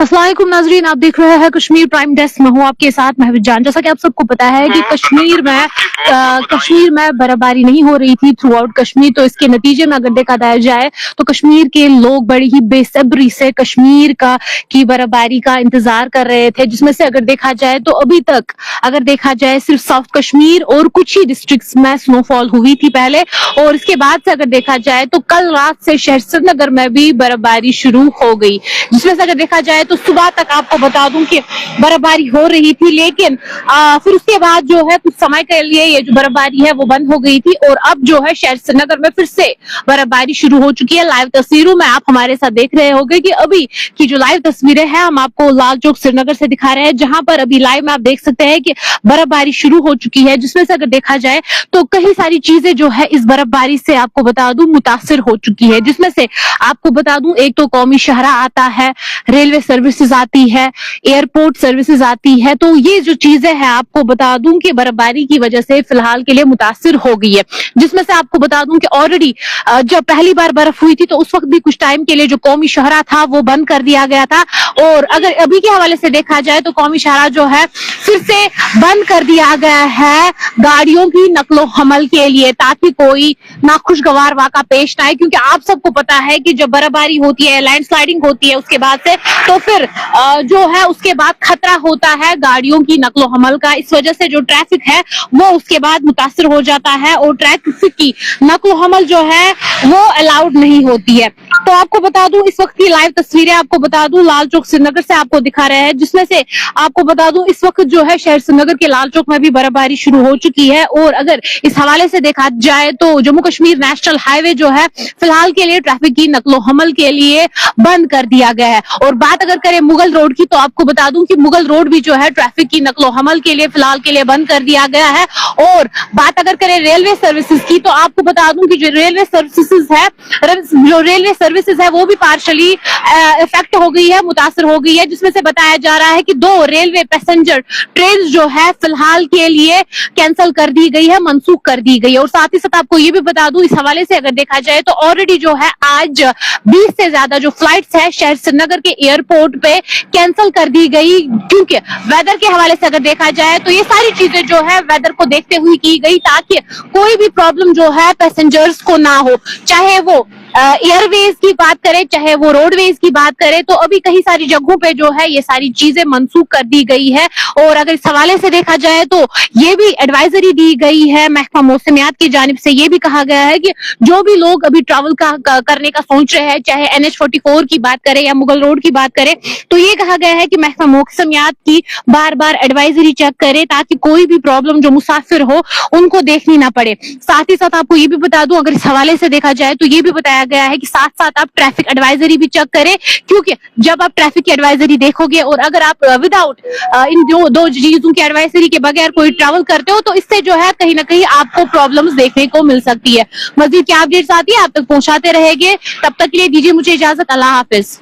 अस्सलाम वालेकुम नाजरीन, आप देख रहे हैं कश्मीर प्राइम डेस्क। मैं हूँ आपके साथ महविश जान। जैसा कि आप सबको पता है कि कश्मीर में बर्फबारी नहीं हो रही थी थ्रू आउट कश्मीर, तो इसके नतीजे में अगर देखा जाए तो कश्मीर के लोग बड़ी ही बेसब्री से कश्मीर की बर्फबारी का इंतजार कर रहे थे, जिसमें से अगर देखा जाए तो अभी तक अगर देखा जाए सिर्फ साउथ कश्मीर और कुछ ही डिस्ट्रिक्ट्स में स्नोफॉल हुई थी पहले, और इसके बाद से अगर देखा जाए तो कल रात से शहर श्रीनगर में भी बर्फबारी शुरू हो गई, जिसमें से अगर देखा जाए तो सुबह तक आपको बता दूं कि बर्फबारी हो रही थी, लेकिन फिर उसके बाद जो है कुछ समय के लिए ये जो बर्फबारी है वो बंद हो गई थी, और अब जो है शहर श्रीनगर में फिर से बर्फबारी शुरू हो चुकी है। लाइव तस्वीरों में आप हमारे साथ देख रहे होंगे कि अभी की जो लाइव तस्वीरें हैं हम आपको लाल चौक श्रीनगर से दिखा रहे हैं, जहां पर अभी लाइव में आप देख सकते हैं कि बर्फबारी शुरू हो चुकी है, जिसमें से अगर देखा जाए तो कई सारी चीजें जो है इस बर्फबारी से आपको बता दूं मुतासिर हो चुकी है, जिसमें से आपको बता दूं एक तो कौमी शहरा आता है, रेलवे सर्विसेज आती है, एयरपोर्ट सर्विसेज आती है, तो ये जो चीजें हैं आपको बता दूं कि बर्फबारी की वजह से फिलहाल के लिए मुतासिर हो गई है। जिसमें से आपको बता दूं कि ऑलरेडी जब पहली बार बर्फ हुई थी तो उस वक्त भी कुछ टाइम के लिए जो कौमी शहरा था वो बंद कर दिया गया था, और अगर अभी के हवाले से देखा जाए तो कौमी शहरा जो है फिर से बंद कर दिया गया है गाड़ियों की नकलो हमल के लिए, ताकि कोई नाखुशगवार वाक़ा पेश ना आए, क्योंकि आप सबको पता है कि जब बर्फबारी होती है, लैंडस्लाइडिंग होती है उसके बाद से, तो फिर जो है उसके बाद खतरा होता है गाड़ियों की नकलो हमल का। इस वजह से जो ट्रैफिक है वो उसके बाद मुतासिर हो जाता है, और ट्रैफिक की नकलो हमल जो है वो अलाउड नहीं होती है। तो आपको बता दूं इस वक्त की लाइव तस्वीरें आपको बता दूं लाल चौक श्रीनगर से आपको दिखा रहे हैं, जिसमें से आपको बता दूं इस वक्त जो है शहर श्रीनगर के लाल चौक में भी बर्फबारी शुरू हो चुकी है, और अगर इस हवाले से देखा जाए तो जम्मू कश्मीर नेशनल हाईवे जो है फिलहाल के लिए ट्रैफिक की नकलो हमल के लिए बंद कर दिया गया है। और बात अगर करें मुगल रोड की, तो आपको बता दूं कि मुगल रोड भी जो है ट्रैफिक की नकलो हमल के लिए फिलहाल के लिए बंद कर दिया गया है। और बात अगर करें रेलवे सर्विसेज की, तो आपको बता दूं कि जो रेलवे सर्विसेज है वो भी पार्शली इफेक्ट हो गई है, मुतासर हो गई है, जिसमें से बताया जा रहा है कि 2 रेलवे पैसेंजर ट्रेन जो है फिलहाल के लिए कैंसिल कर दी गई है, मनसूख कर दी गई है। और साथ ही साथ आपको ये भी बता दूं इस हवाले से अगर देखा जाए तो ऑलरेडी जो है आज 20 से ज्यादा जो फ्लाइट्स है शहर श्रीनगर के एयरपोर्ट पे कैंसिल कर दी गई, क्योंकि वेदर के हवाले से अगर देखा जाए तो ये सारी चीजें जो है वेदर को देखते हुए की गई, ताकि कोई भी प्रॉब्लम जो है पैसेंजर्स को ना हो, चाहे वो एयरवेज की बात करें चाहे वो रोडवेज की बात करें। तो अभी कई सारी जगहों पे जो है ये सारी चीजें मनसूख कर दी गई है। और अगर इस हवाले से देखा जाए तो ये भी एडवाइजरी दी गई है महकमा मौसमियात की जानिब से, ये भी कहा गया है कि जो भी लोग अभी ट्रैवल करने का सोच रहे हैं, चाहे NH44 की बात करें या मुगल रोड की बात करें, तो ये कहा गया है कि महकमा मौसमियात की बार बार एडवाइजरी चेक करे, ताकि कोई भी प्रॉब्लम जो मुसाफिर हो उनको देखनी ना पड़े। साथ ही साथ आपको ये भी बता दूं अगर इस हवाले से देखा जाए तो ये भी बताया गया है कि साथ साथ आप ट्रैफिक एडवाइजरी भी चेक करें, क्योंकि जब आप ट्रैफिक की एडवाइजरी देखोगे और अगर आप विदाउट इन दो चीजों की एडवाइजरी के बगैर कोई ट्रैवल करते हो तो इससे जो है कहीं ना कहीं आपको प्रॉब्लम्स देखने को मिल सकती है। मजीद क्या अपडेट्स आती है आप तक पहुंचाते रहेंगे, तब तक के लिए दीजिए मुझे इजाजत। अल्लाह हाफिज।